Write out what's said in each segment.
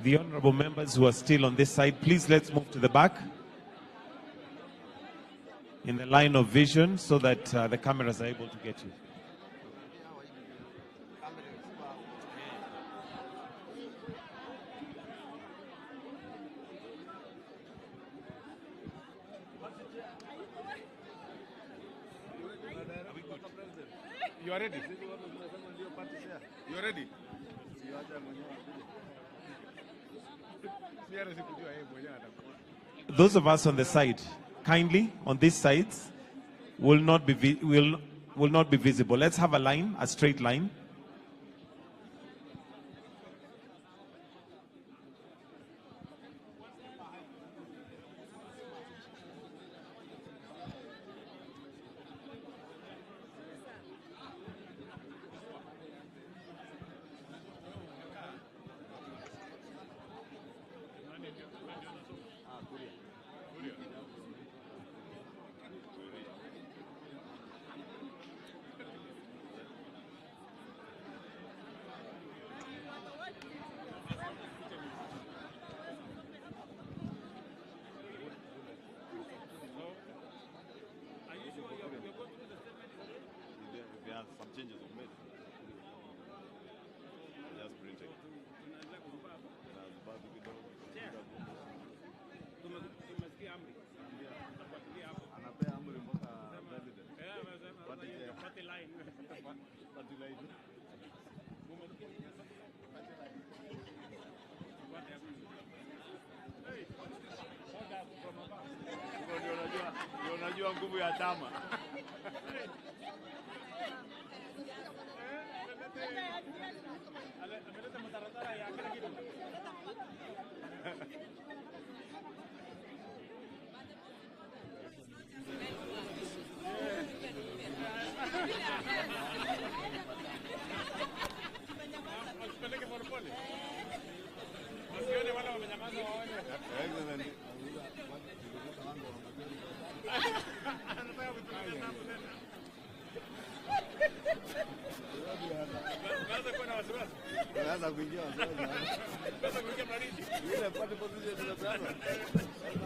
The honorable members who are still on this side, please let's move to the back in the line of vision so that the cameras are able to get you. You are ready? You are ready? Those of us on the side, kindly on these sides, will not be visible. Let's have a line, a straight line. Some changes were made. Just printing. Anapea amri mpaka president. Party line. Unajua nguvu ya chama.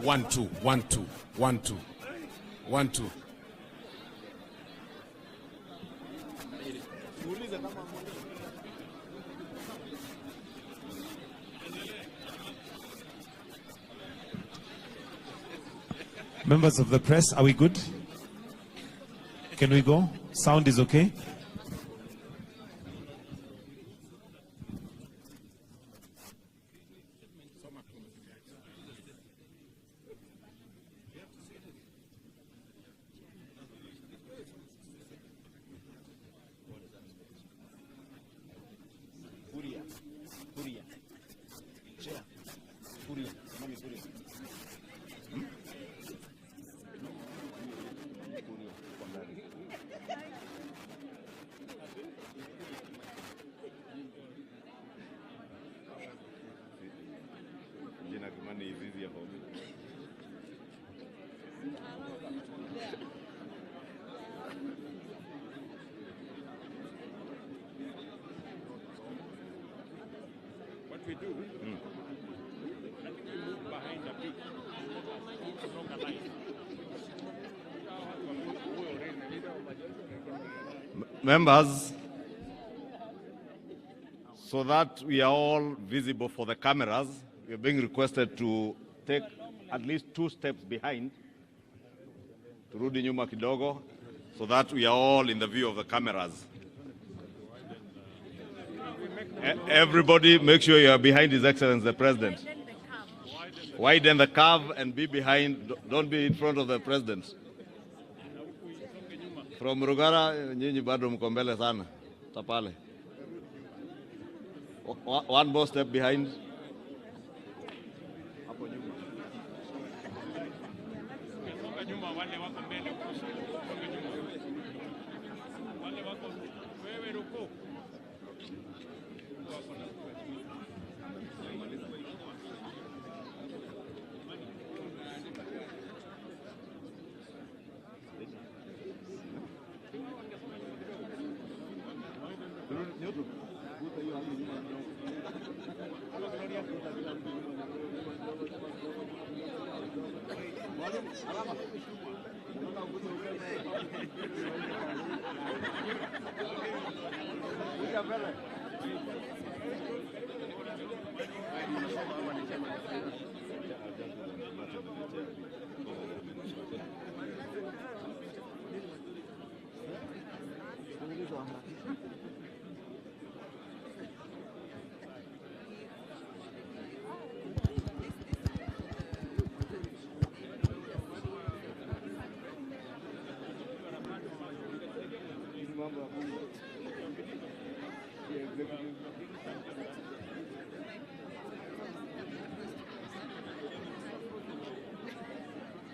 One, two, one, two, one, two, one, two. Members of the press, are we good? Can we go? Sound is okay? What we do, I think we move behind the bit, along the line. Members, so that we are all visible for the cameras, we are being requested to take at least 2 steps behind, turudi nyuma kidogo, so that we are all in the view of the cameras. Everybody make sure you are behind His Excellency the President. Widen the curve and be behind, don't be in front of the President. From Rugara, nyinyi bado mko mbele sana. Tapale. One more step behind. Hapo nyuma. Songa nyuma wale wako mbele. Songa nyuma. Wale wako wewe ruko.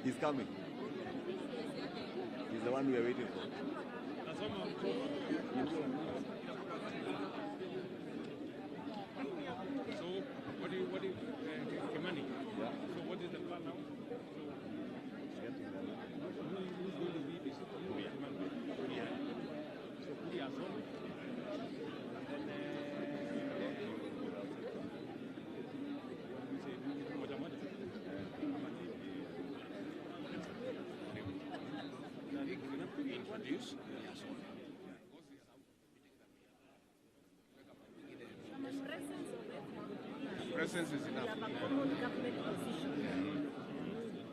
He's coming. He's the one we are waiting for. So, what do you, Kimani? Yeah. So, what is the plan now? Who's going to be this? Kimani. So, Kuri has won. And then, we say, moja moja. Introduce. Presence is enough.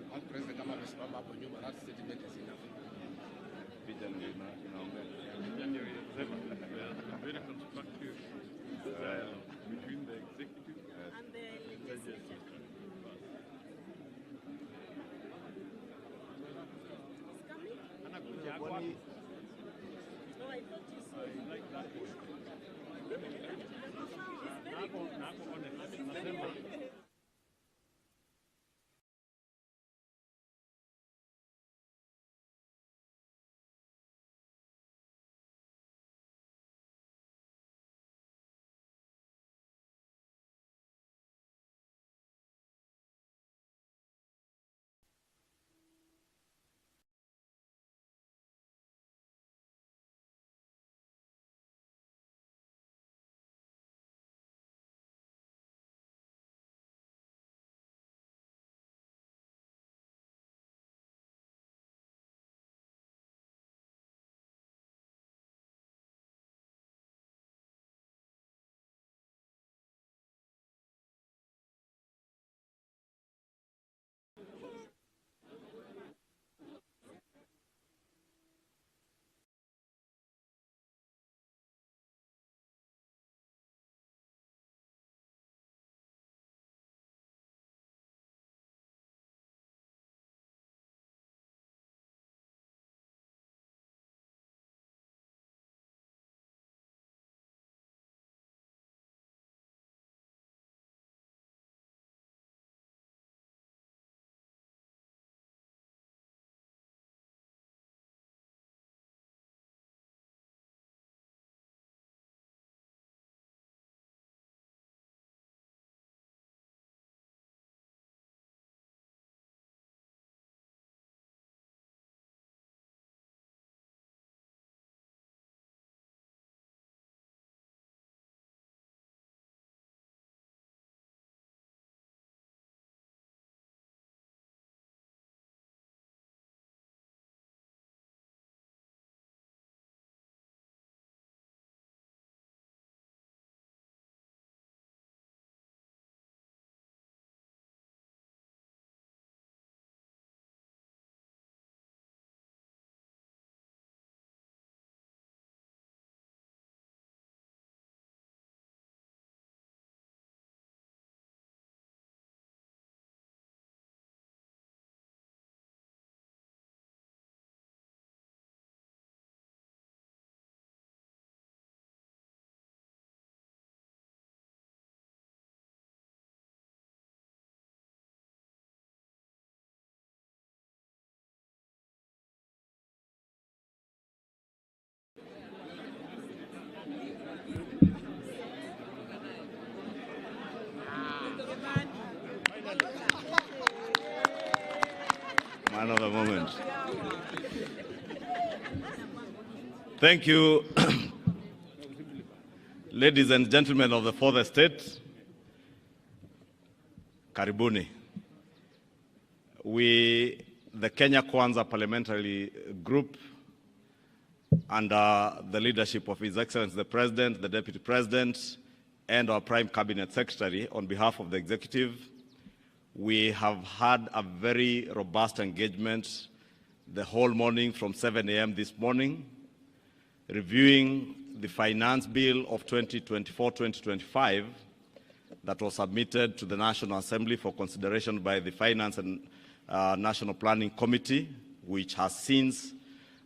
One president kama amesimama hapo nyuma, that statement is enough. Very constructive between the executive and the legislature. Man of the moment. Thank you, ladies and gentlemen of the fourth estate. Karibuni. We the Kenya Kwanza Parliamentary Group, under the leadership of His Excellency the President, the Deputy President, and our Prime Cabinet Secretary, on behalf of the Executive, we have had a very robust engagement the whole morning from 7 a.m. this morning, reviewing the Finance Bill of 2024-2025 that was submitted to the National Assembly for consideration by the Finance and National Planning Committee, which has since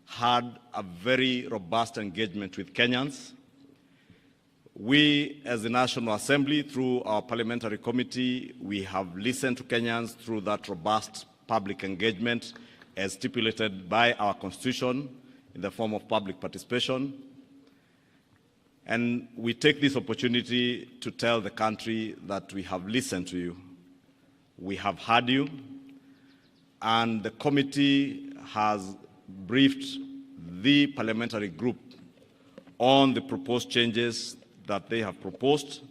had a very robust engagement with Kenyans. We, as the National Assembly, through our parliamentary committee, we have listened to Kenyans through that robust public engagement as stipulated by our Constitution in the form of public participation. And we take this opportunity to tell the country that we have listened to you. We have heard you, and the committee has briefed the parliamentary group on the proposed changes that they have proposed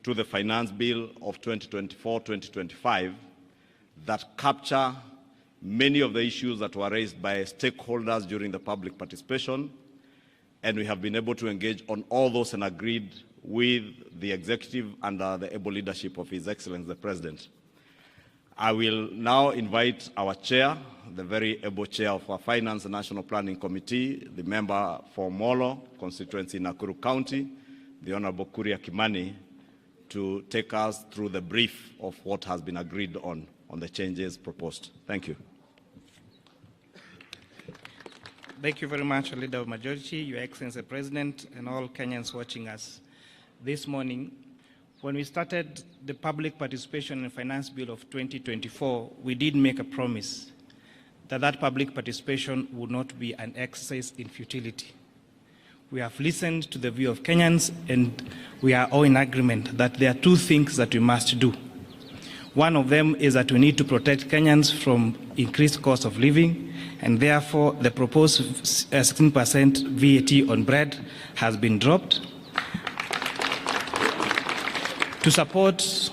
to the Finance Bill of 2024-2025 that capture many of the issues that were raised by stakeholders during the public participation, and we have been able to engage on all those and agreed with the Executive under the able leadership of His Excellency the President. I will now invite our chair, the very able chair of our Finance and National Planning Committee, the member for Molo constituency in Nakuru County, the Honorable Kuria Kimani, to take us through the brief of what has been agreed on the changes proposed. Thank you. Thank you very much, Leader of Majority, Your Excellency President, and all Kenyans watching us this morning. When we started the public participation in Finance Bill of 2024, we did make a promise that that public participation would not be an exercise in futility. We have listened to the view of Kenyans, and we are all in agreement that there are two things that we must do. One of them is that we need to protect Kenyans from increased cost of living, and therefore the proposed 16% VAT on bread has been dropped. To support,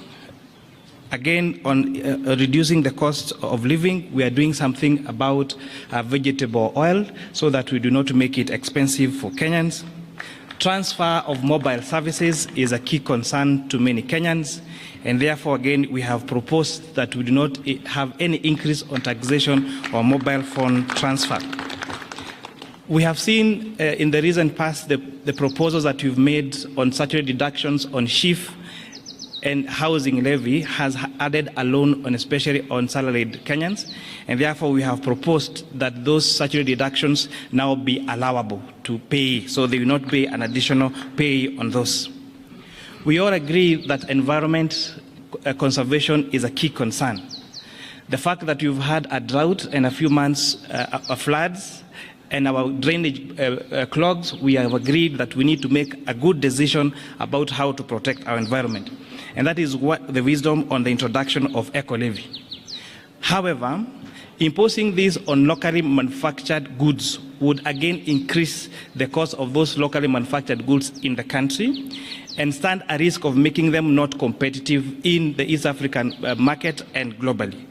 again, on reducing the cost of living, we are doing something about vegetable oil so that we do not make it expensive for Kenyans. Transfer of mobile services is a key concern to many Kenyans, and therefore, again, we have proposed that we do not have any increase on taxation or mobile phone transfer. We have seen in the recent past the proposals that you've made on statutory deductions on SHIF and housing levy has added a loan on especially on salaried Kenyans, and therefore we have proposed that those statutory deductions now be allowable to pay, so they will not pay an additional pay on those. We all agree that environment conservation is a key concern. The fact that you've had a drought and a few months of floods and our drainage clogs, we have agreed that we need to make a good decision about how to protect our environment. And that is what the wisdom on the introduction of eco-levy. However, imposing this on locally manufactured goods would again increase the cost of those locally manufactured goods in the country and stand a risk of making them not competitive in the East African market and globally.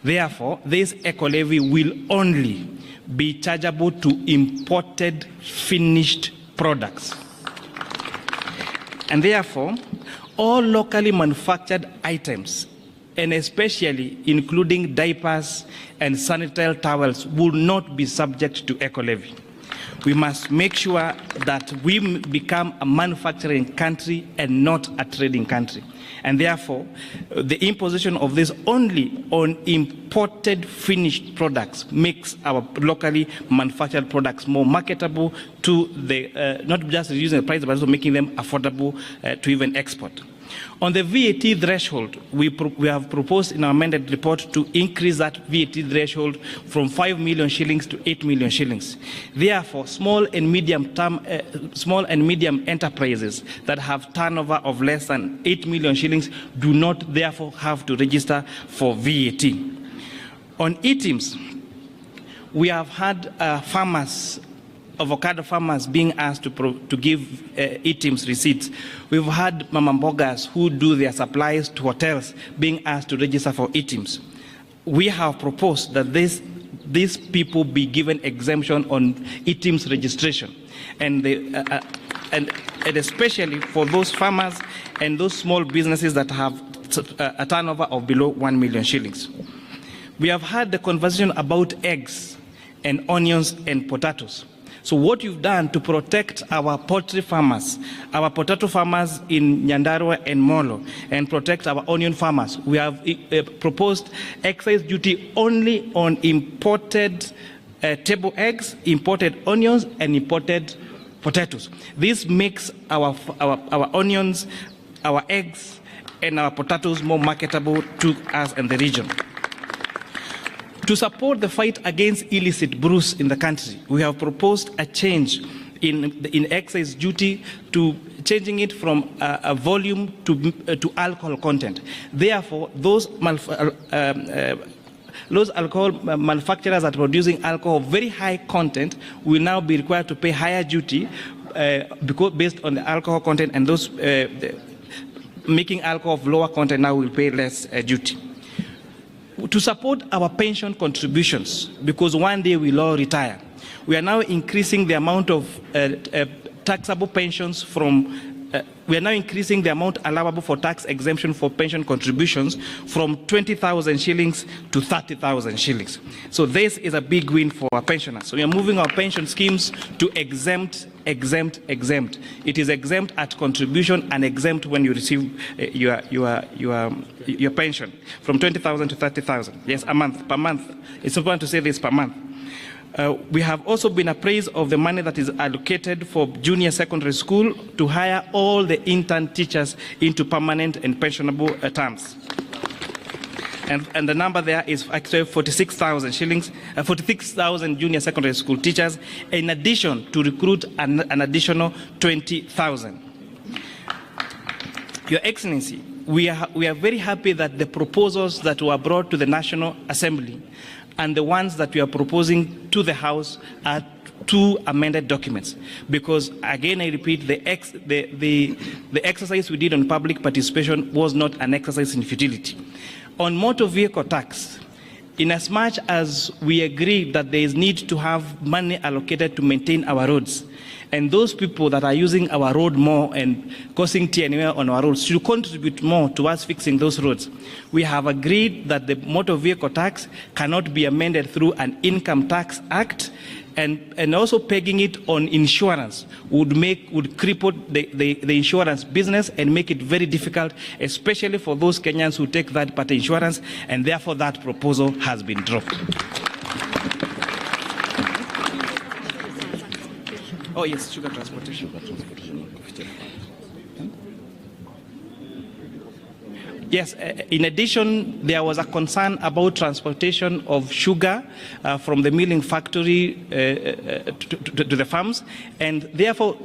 Therefore, this eco-levy will only be chargeable to imported finished products. And therefore, all locally manufactured items, and especially including diapers and sanitary towels, will not be subject to eco-levy. We must make sure that we become a manufacturing country and not a trading country. And therefore, the imposition of this only on imported finished products makes our locally manufactured products more marketable to the, not just reducing the price, but also making them affordable to even export. On the VAT threshold, we have proposed in our amended report to increase that VAT threshold from 5 million shillings to 8 million shillings. Therefore, small and medium enterprises that have turnover of less than 8 million shillings do not therefore have to register for VAT. On items, we have had avocado farmers being asked to give items receipts. We've had mama mbogas who do their supplies to hotels being asked to register for items. We have proposed that this these people be given exemption on e-TIMS registration. And especially for those farmers and those small businesses that have a turnover of below 1 million shillings. We have had the conversation about eggs and onions and potatoes. So what you've done to protect our poultry farmers, our potato farmers in Nyandarua and Molo, and protect our onion farmers, we have proposed excise duty only on imported table eggs, imported onions, and imported potatoes. This makes our onions, our eggs, and our potatoes more marketable to us and the region. To support the fight against illicit brews in the country, we have proposed a change in excise duty to changing it from a volume to alcohol content. Therefore, those alcohol manufacturers that are producing alcohol of very high content will now be required to pay higher duty because based on the alcohol content, and those making alcohol of lower content now will pay less duty. To support our pension contributions, because one day we'll all retire, we are now increasing the amount of taxable pensions from we are now increasing the amount allowable for tax exemption for pension contributions from 20,000 shillings to 30,000 shillings. So this is a big win for our pensioners. So we are moving our pension schemes to exempt. It is exempt at contribution and exempt when you receive your pension from 20,000 to 30,000. Yes, a month, per month. It's important to say this, per month. We have also been appraised of the money that is allocated for junior secondary school to hire all the intern teachers into permanent and pensionable terms. And the number there is actually 46,000 shillings, 46,000 junior secondary school teachers, in addition to recruit an additional 20,000. Your Excellency, we are very happy that the proposals that were brought to the National Assembly and the ones that we are proposing to the House are two amended documents, because again I repeat, the exercise we did on public participation was not an exercise in futility. On motor vehicle tax, in as much as we agree that there is need to have money allocated to maintain our roads, and those people that are using our road more and causing TNA on our roads should contribute more to us fixing those roads, we have agreed that the motor vehicle tax cannot be amended through an income tax act, and also pegging it on insurance would cripple the insurance business and make it very difficult, especially for those Kenyans who take third-party insurance, and therefore that proposal has been dropped. Oh yes, sugar transportation. Yes, in addition, there was a concern about transportation of sugar from the milling factory to the farms, and therefore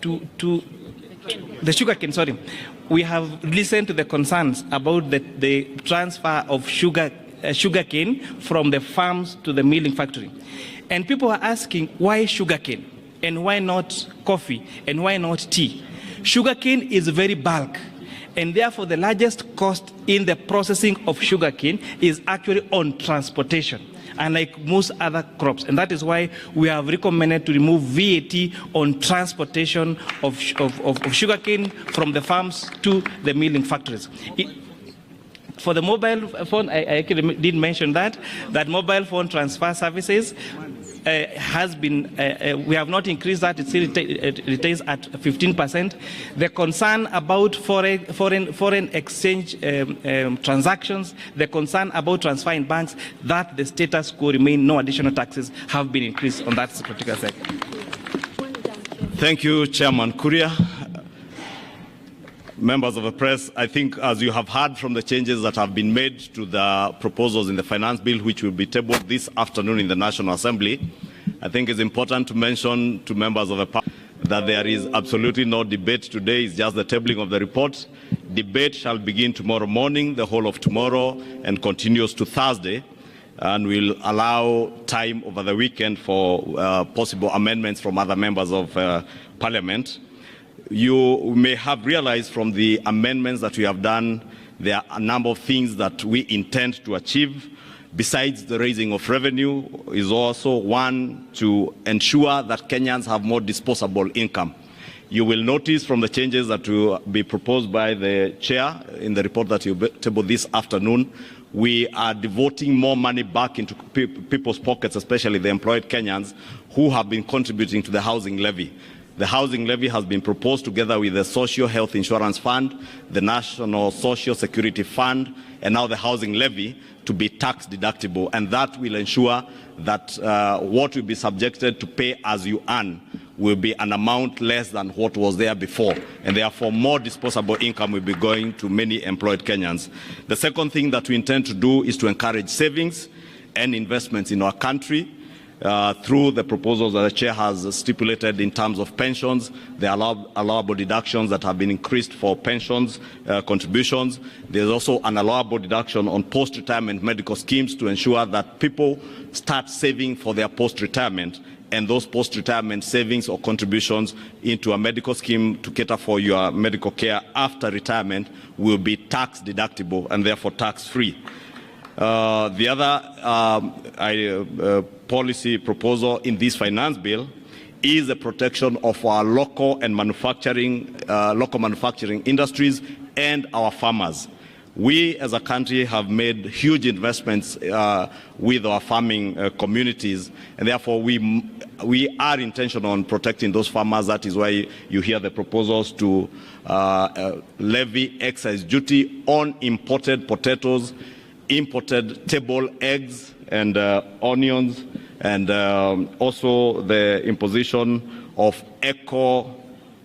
to the sugar cane, sorry. We have listened to the concerns about the transfer of sugar cane from the farms to the milling factory. And people are asking, why sugar cane? And why not coffee? And why not tea? Sugarcane is very bulk, and therefore the largest cost in the processing of sugarcane is actually on transportation, unlike most other crops. And that is why we have recommended to remove VAT on transportation of sugarcane from the farms to the milling factories. For the mobile phone, I actually did mention that mobile phone transfer services has been, we have not increased that, it still retains at 15%. The concern about foreign exchange transactions, the concern about transfer in banks, that the status quo remain, no additional taxes have been increased on that particular sector. Thank you, Chairman Kuria. Members of the press, I think as you have heard from the changes that have been made to the proposals in the finance bill, which will be tabled this afternoon in the National Assembly, I think it's important to mention to members of the Parliament that there is absolutely no debate today. It's just the tabling of the report. Debate shall begin tomorrow morning, the whole of tomorrow, and continues to Thursday, and will allow time over the weekend for possible amendments from other members of Parliament. You may have realized from the amendments that we have done, there are a number of things that we intend to achieve. besides the raising of revenue, is also one to ensure that Kenyans have more disposable income. You will notice from the changes that will be proposed by the chair in the report that you table this afternoon, we are devoting more money back into people's pockets, especially the employed Kenyans who have been contributing to the housing levy. The housing levy has been proposed together with the Social Health Insurance Fund, the National Social Security Fund, and now the housing levy to be tax deductible. And that will ensure that what will be subjected to pay as you earn will be an amount less than what was there before. And therefore, more disposable income will be going to many employed Kenyans. The second thing that we intend to do is to encourage savings and investments in our country. Through the proposals that the chair has stipulated in terms of pensions, the allowable deductions that have been increased for pensions contributions. There's also an allowable deduction on post-retirement medical schemes to ensure that people start saving for their post-retirement, and those post-retirement savings or contributions into a medical scheme to cater for your medical care after retirement will be tax deductible and therefore tax-free. The other policy proposal in this finance bill is the protection of our local manufacturing industries and our farmers. We as a country have made huge investments with our farming communities, and therefore we are intentional on protecting those farmers. That is why you hear the proposals to levy excise duty on imported potatoes, imported table eggs and onions, and also the imposition of eco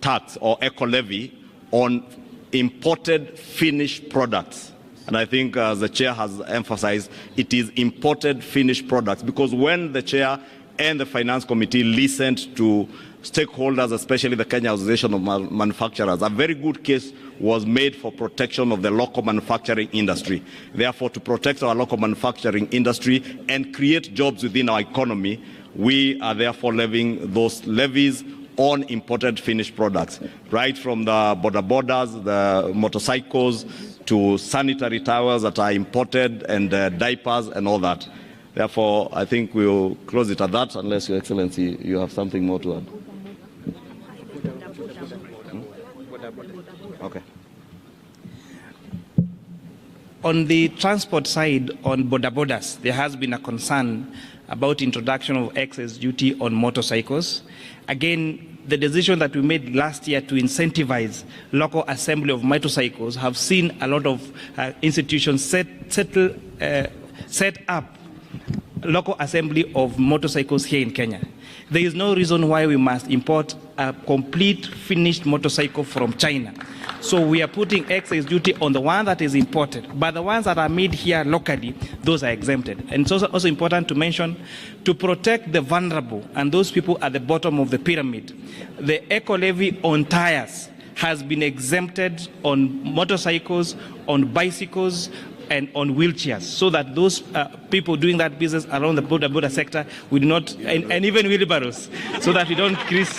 tax or eco levy on imported finished products. And I think, as the chair has emphasized, it is imported finished products, because when the chair and the finance committee listened to stakeholders, especially the Kenya Association of Manufacturers, a very good case was made for protection of the local manufacturing industry. Therefore, to protect our local manufacturing industry and create jobs within our economy, we are therefore levying those levies on imported finished products, right from the border borders, the motorcycles, to sanitary towels that are imported, and diapers and all that. Therefore, I think we'll close it at that, unless Your Excellency, you have something more to add. Okay. On the transport side, on border borders, there has been a concern about introduction of excess duty on motorcycles. Again, the decision that we made last year to incentivize local assembly of motorcycles have seen a lot of institutions set up local assembly of motorcycles here in Kenya. There is no reason why we must import a complete finished motorcycle from China. So we are putting excess duty on the one that is imported, but the ones that are made here locally, those are exempted. And it's also important to mention, to protect the vulnerable and those people at the bottom of the pyramid, the eco levy on tires has been exempted on motorcycles, on bicycles, and on wheelchairs, so that those people doing that business around the border sector will not, and even wheelbarrows, so that we don't increase.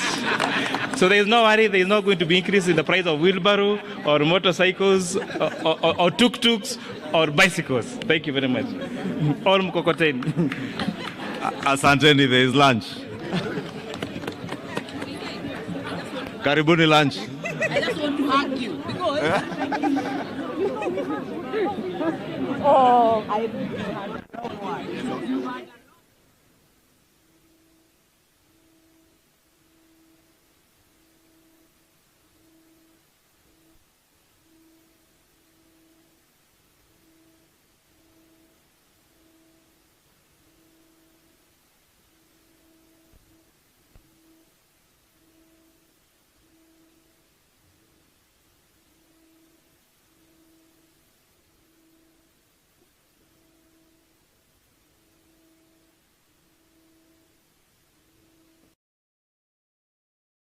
So there is no worry, there is not going to be increase in the price of wheelbarrow or motorcycles or tuk-tuks or bicycles. Thank you very much. Or mkokoteni. Asanteni, there is lunch. Karibuni lunch. I just want to argue because I